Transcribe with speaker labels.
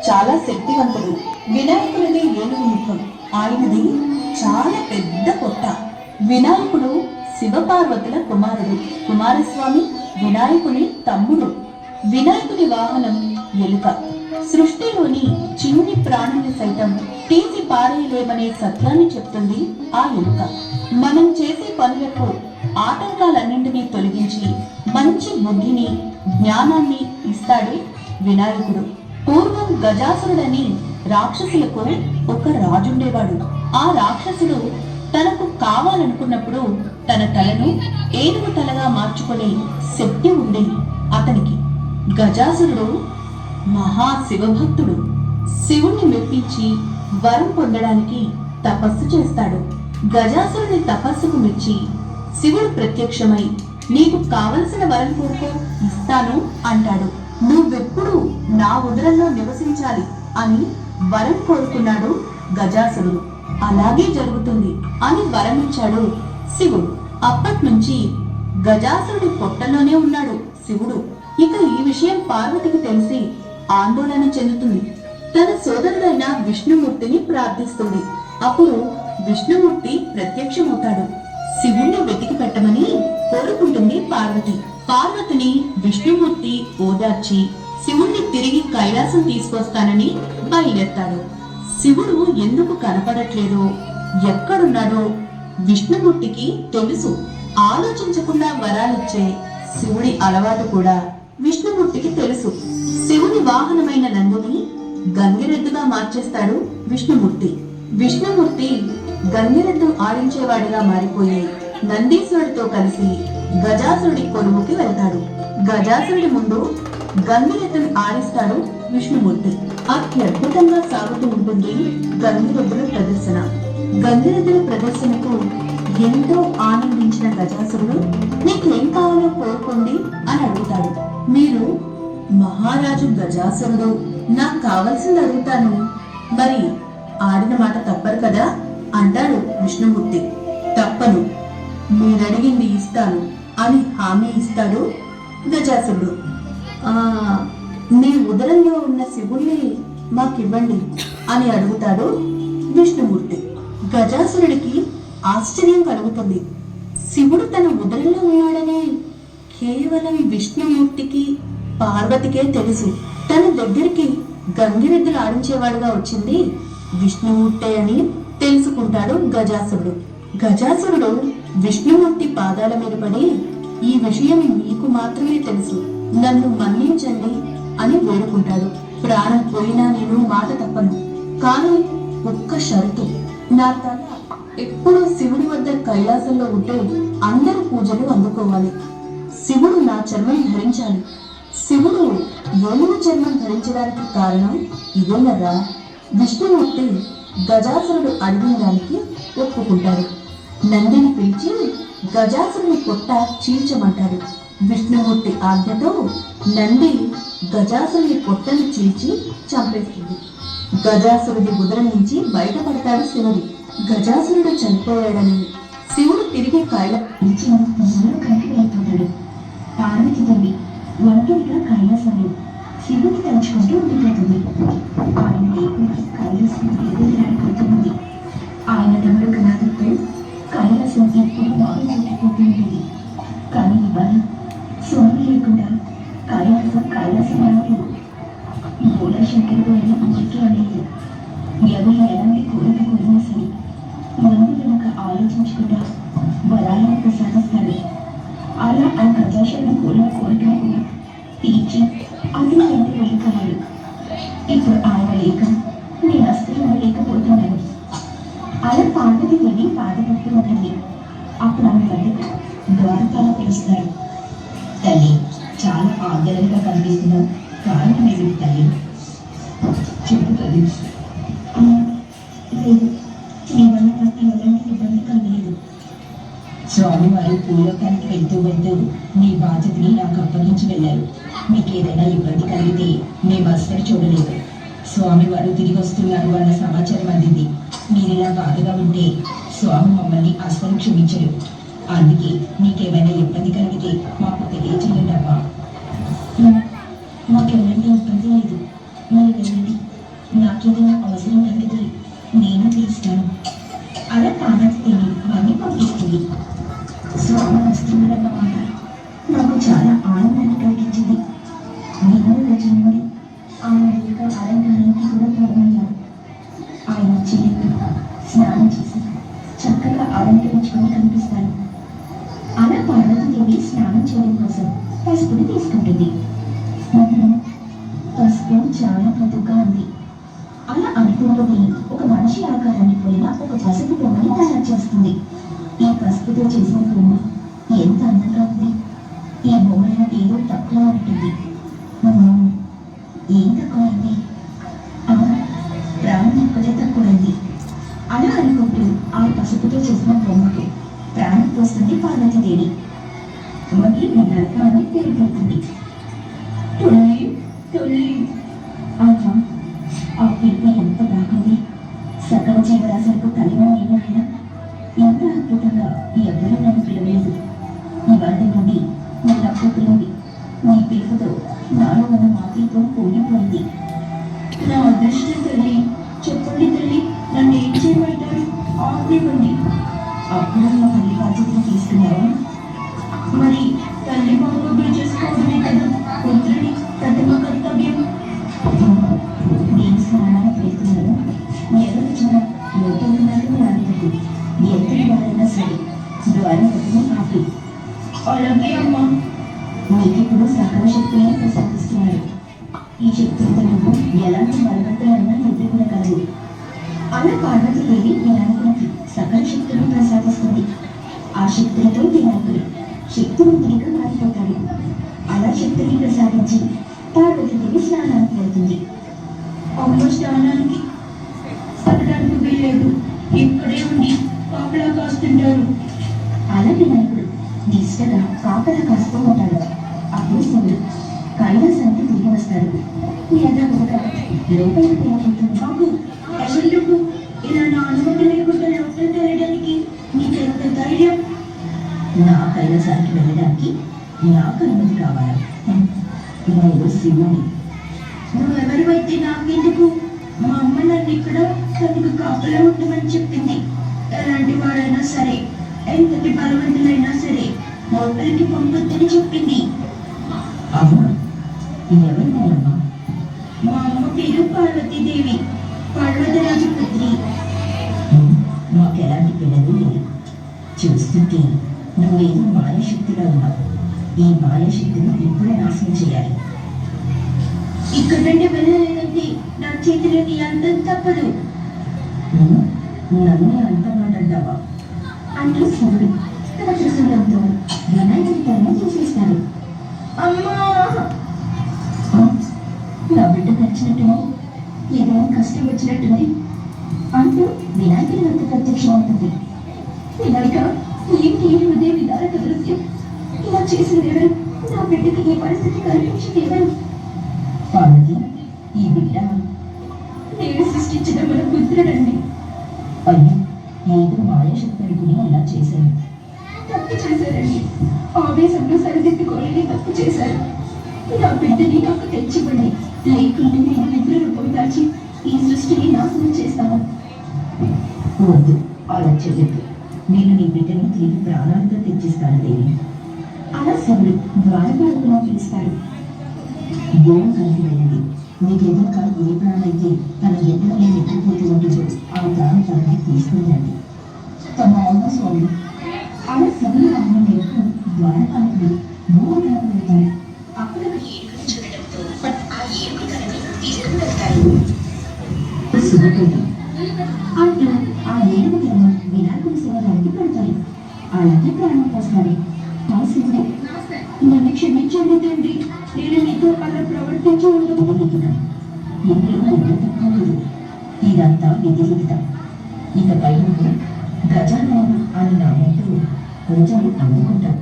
Speaker 1: చాలా శక్తివంతుడు. వినాయకుడిది ఏనుగు ముఖం, ఆయనది చాలా పెద్ద పొట్ట. వినాయకుడు శివపార్వతుల కుమారుడు. కుమారస్వామి వినాయకుని తమ్ముడు. వినాయకుడి వాహనం ఎలుక. సృష్టిలోని చిన్ని ప్రాణుల్ని సైతం తీసి పారేయలేమనే సత్యాన్ని చెప్తుంది ఆ ఎలుక. మనం చేసే పనులకు ఆటంకాలన్నింటినీ తొలగించి మంచి బుద్ధిని, జ్ఞానాన్ని ఇస్తాడే వినాయకుడు. పూర్వం గజాసురుడని రాక్షసులకు ఒక రాజుండేవాడు. ఆ రాక్షసుడు తనకు కావాలనుకున్నప్పుడు తన తలను ఏనుగు తలగా మార్చుకునే శక్తి ఉండేది అతనికి. గజాసురుడు మహాశివభక్తుడు. శివుణ్ణి మెప్పించి వరం పొందడానికి తపస్సు చేస్తాడు. గజాసురుని తపస్సుకు మెచ్చి శివుడు ప్రత్యక్షమై నీకు కావలసిన వరం కోరుకో, ఇస్తాను అంటాడు. నువ్వెప్పుడు నా ఉదరంలో నివసించాలి అని వరం కోరుకున్నాడు గజాసురుడు. అలాగే జరుగుతుంది అని వరమిచ్చాడు శివుడు. అప్పట్నుంచి గజాసురుడి పొట్టలోనే ఉన్నాడు శివుడు. ఇక ఈ విషయం పార్వతికి తెలిసి ఆందోళన చెందుతుంది. తన సోదరుడైన విష్ణుమూర్తిని ప్రార్థిస్తుంది. అప్పుడు విష్ణుమూర్తి ప్రత్యక్షమవుతాడు. శివుణ్ణి వెతికి పెట్టమని కోరుకుంటుంది పార్వతి. పార్వతిని విష్ణుమూర్తి ఓదార్చి శివుణ్ణి తిరిగి కైలాసం తీసుకొస్తానని బయలుదేరతాడు. శివుడు ఎందుకు కనపడట్లేదో, ఎక్కడున్నాడో విష్ణుమూర్తికి తెలుసు. ఆలోచించకుండా వరాలిచ్చే శివుడి అలవాటు కూడా విష్ణుమూర్తికి తెలుసు. శివుని వాహనమైన నందిని గంగిరెద్దుగా మార్చేస్తాడు విష్ణుమూర్తి. విష్ణుమూర్తి గంగిరెద్దు ఆడించేవాడిగా మారిపోయి నందీశ్వరుడితో కలిసి గజాసురుడి కొలువుకి వెళ్తాడు. గజాసురుడి ముందు గంగిరెద్దును ఆడిస్తాడు విష్ణుమూర్తి. అత్యద్భుతంగా సాగుతూ ఉంటుంది గంగిరెద్దుల ప్రదర్శన. గంగిరెద్దుల ప్రదర్శనకు ఎంతో ఆనందించిన గజాసురుడు నీకేం కావాలో కోరుకోండి అని అడుగుతాడు. మీరు మహారాజు గజాసురుడు, నాకు కావలసింది అడుగుతాను, మరి ఆడిన మాట తప్పరు కదా అంటాడు విష్ణుమూర్తి. తప్పను, మీరడిగింది ఇస్తాను అని హామీ ఇస్తాడు గజాసురుడు. మీ ఉదరంలో ఉన్న శివుణ్ణి మాకివ్వండి అని అడుగుతాడు విష్ణుమూర్తి. గజాసురుడికి ఆశ్చర్యం కలుగుతుంది. శివుడు తన ఉదరంలో ఉన్నాడనే కేవలం విష్ణుమూర్తికి, పార్వతికే తెలుసు. తన దగ్గరికి గంగిరెద్దులు ఆడించేవాడుగా వచ్చింది విష్ణుమూర్తే అని తెలుసుకుంటాడు గజాసురుడు. గజాసురుడు విష్ణుమూర్తి పాదాల మీద పడి ఈ విషయం మీకు మాత్రమే తెలుసు, నన్ను మన్నించండి అని వేడుకుంటాడు. ప్రాణం పోయినా నేను మాట తప్పను, కానీ ఒక్క షరతు, నా తల ఎప్పుడూ శివుడి వద్ద కైలాసంలో ఉంటే అందరూ పూజలు అందుకోవాలి. శివుడు నా చర్మం ధరించాలి. శివుడు ఏనుగు చర్మం ధరించడానికి కారణం ఇదేనరా. విష్ణుమూర్తి గజాసురుడు అడిగిన దానికి ఒప్పుకుంటాడు. నందిని పిలిచి గజాసురుని పొట్ట చీల్చమంటాడు. విష్ణుమూర్తి ఆజ్ఞతో నంది గజాసురుని పొట్టను చీల్చి చంపేస్తుంది. గజాసురుడి ఉదరం నుంచి బయటపడతాడు శివుడు. గజాసురుడు చనిపోయాడని శివుడు తిరిగి
Speaker 2: అయిపోతాడు. పార్వతి తల్లి ఒంటరిగా కైలాసంలో శివుని తలుచుకుంటూ ఉండిపోతుంది. ఆయన లేకుండా కైలాసం ఎదురులాడిపోతుంది. ఆయన తమ్ముడు కనాథంతో కైలాసం ఎప్పుడు బాగుండిపోతూ ఉంటుంది. కానీ ఇవాళ స్వామి లేకుండా కైలాసం రాదు. భోళాశంకరుడు అయిన అందరికీ అనేది ఎవరు ఎలాంటి కోరిక కోరినా సరే ముందు వెనక ఆలోచించకుండా వరాలను ప్రసాదిస్తాడు. అలా ఆ గజాసురుడు కోరిన కోరికలను తీర్చి అతను వెంట వెళ్ళిపోయాడు. ఇప్పుడు ఆయన లేక నేను అస్సలు లేకపోతున్నాను. అలా పార్వతి వెళ్ళి బాధపడుతూ ఉంటుంది. అప్పుడు ఆమె వద్దకు ద్వారకాలో పిలుస్తాడు. తల్లి, చాలా ఆందోళనగా కనిపిస్తున్నావు, కారణం ఏమిటి తల్లి? చెప్పు తల్లి. లేదు, మీ వల్ల నాకు ఎలాంటి ఇబ్బంది కలగలేదు. స్వామివారు పూలోకానికి వెళ్తూ మీ బాధ్యతని నాకు అప్పగించి వెళ్ళారు. మీకు ఏదైనా ఇబ్బంది కలిగితే మేము అస్సలు చూడలేదు. స్వామివారు తిరిగి వస్తున్నారు అన్న సమాచారం అందింది. మీరు ఇలా బాధగా ఉంటే స్వామి మమ్మల్ని అస్సలు క్షమించరు. అందుకే మీకేమైనా ఇబ్బంది కలిగితే మాకు తెలియచేయండి అమ్మా. మాకు ఎలాంటి ఇబ్బంది లేదు, మీరు వెళ్ళండి నాకేదైనా అవసరం కలిగితే నేను తీస్తాను. అలా పార్వతీదేవి మళ్ళీ పంపిస్తుంది. స్వామి వస్తున్నాడన్నమాట నాకు చాలా ఆనందాన్ని కలిగించింది. నేను రచనమని ఆయన యొక్క అలంకారానికి కూడా తోడమయ్యారు. ఆయన వచ్చేటప్పుడు స్నానం చేసి చక్కగా అలంకరించుకొని కనిపిస్తాను. అలా పార్వతీదేవి స్నానం చేయడం కోసం పసుపుని తీసుకుంటుంది. పసుపు చాలా పొదుగ్గా ఉంది. అలా అనుకుంటూనే ఒక మనిషి ఆకారాన్ని పోయిన ఒక పసుపు బొమ్మని తయారు చేస్తుంది. ఈ పసుపుతో చేసిన బొమ్మ ఎంత అందంగా ఉంది. ఈ బొమ్మలో ఏదో తక్కువ ఉంటుంది. ఏం తక్కువైంది? ప్రాణం ఒక్కటే తక్కువైంది. అలా అనుకుంటూ ఆ పసుపుతో చేసిన బొమ్మకు ప్రాణం పోస్తుంది పార్వతీదేవి. బొమ్మకి నడక అని పేరు పెడుతుంది. తొలి తొలి ఆహా, ఆ పిలుపు ఎంత బాగుంది. సకల జీవరాశులకు కలిగిన నేను ఆయన ఎంత అద్భుతంగా ఎవరూ నన్ను పిలవలేదు. ఇవాళ నుండి నన్ను పిలువండి. నీ పిలుపుతో నాలో ఉన్న మాటలతో కూలిపోయింది. నా అదృష్టం తల్లి. చెప్పండి తల్లి, నన్ను ఏం చేయమంటారు? ఆజ్ఞివ్వండి. అప్పుడు నా తల్లి బాధ్యతను తీసుకున్నావా? మరి తల్లి బాగోగులు చేసుకోవడమే కదా పుత్రుడి ప్రథమ కర్తవ్యం. నేను స్నానానికి వెళ్తున్నాను. ఎవరు చాలా లోపల ఉన్నారో రాలేదు. ఎంతటి వారైనా సరే ద్వారం వద్దనే ఆపి. అలాగే అమ్మా. నీకిప్పుడు సకల శక్తులను ప్రసాదిస్తున్నాడు. ఈ శక్తులతో నువ్వు ఎలాంటి బలవంతులైనా ఎదుర్కొనగలవు. అలా పార్వతీదేవి వినాయకునికి సకల శక్తులను ప్రసాదిస్తుంది. ఆ శక్తులతో వినాయకుడు శక్తివంతుడిగా మారిపోతాడు. అలా శక్తిని ప్రసాదించి పార్వతీదేవి స్నానానికి వెళ్తుంది. అమ్మ స్నానానికి వెళ్ళడానికి వీల్లేదు, ఇక్కడే ఉండి కాపలా కాస్తుంటారు. అలా వినాయకుడు నిష్టగా కాపలా కాస్తూ ఉంటాడు. అప్పుడు శివుడు కైలాసానికి తిరిగి వస్తాడు. యథావిధిగా లోపలికి వెళ్ళబోతుంది. బాబు ఎవరు ఇలా నా అనుమతి లేకుండా లోపలికి వెళ్ళడానికి నీకెంత ధైర్యం? నా కైలాసానికి వెళ్ళడానికి నాకు అనుమతి కావాలా? నేను శివుని. నువ్వెవరివైతే నాకెందుకు? మా అమ్మ నన్ను ఇక్కడ తనకు కాపలా ఉండమని చెప్పింది. ఎలాంటి వాడైనా సరే, ఎంతటి బలవంతులైనా సరే లోపలికి పంపొద్దని చెప్పింది. అవునా? ఎవరినమ్మా? మా అమ్మ పేరు పార్వతీదేవి, పార్వతరాజు పుత్రి. మాకు ఎలాంటి పిల్లలు లేదు. చూస్తుంటే నువ్వేదో మాయాశక్తిగా ఉన్నావు. ఈ మాయాశక్తిని ఇప్పుడే నాశనం చేయాలి. ఇక్కడ నుండి వెళ్ళలేదంటే నా చేతిలో నీ అంతం తప్పదు. నన్నే అంతమాటంటావా? అంటూ శివుడు తన త్రిశూలంతో వినాయకుడి పైన చూసేస్తాడు. అమ్మా, నా బిడ్డ నచ్చినట్టుంది, ఏదైనా కష్టం వచ్చినట్టుంది అంటూ వినాయకుడి వద్ద ప్రత్యక్షమవుతుంది. వినాయక, ఏంటి ఉదయం విధారక దృశ్యం? ఇలా చేసింది ఎవరు? నా బిడ్డకి ఏ పరిస్థితి కల్పించింది ఎవరు? పార్వతి, ఈ బిడ్డ నేను సృష్టించిన మన పుత్రుడండి. అయ్యో, ఏదో మాయాశక్తి అనుకుని అలా చేశాను. తప్పు చేశారండి. ఆవేశంలో సరిదిద్దుకోలేని తప్పు చేశారు. నా బిడ్డని నాకు తెచ్చివ్వండి, లేకుంటే నేను నిద్రను పొందాల్చి ఈ సృష్టిని నాశనం చేస్తాను. వద్దు, అలా చెయ్యద్దు. నేను నీ బిడ్డని తిరిగి ప్రాణాలతో తెచ్చిస్తాను దేవి. అలా శివుడు ద్వారపాలకులను పిలుస్తాడు. గోవుకానికి వెళ్ళండి. మీకు ఎదురుగా ఏ ప్రాణమైతే తన ఎదురు ఎత్తిపోతూ ఉంటుందో ఆ ప్రాణం తనకి తీసుకుని రండి. తమ అమ్మ స్వామి. అలా శివుడు అమ్మ మేరకు ద్వారపాలకుడు గోవుకానికి వెళ్తాడు. అప్పుడు ఏడుగురు చూడటంతో ఆ ఏడుగురు కలని తీసుకుని వెళ్తాడు. శుభకృతం అంటూ ఆ ఏడుగురు వినాయకుడి శివరానికి పెడతాడు. అలాగే ప్రాణం పోస్తాడు. ఆ శివుడు, నన్ను క్షమించండి తండ్రి, నేను మీతో అలా ప్రవర్తించి ఉండదు. ఇదంతా విధిలిఖితం. ఇక పై గజానన అని నామంతో ప్రజలు అందుకుంటారు.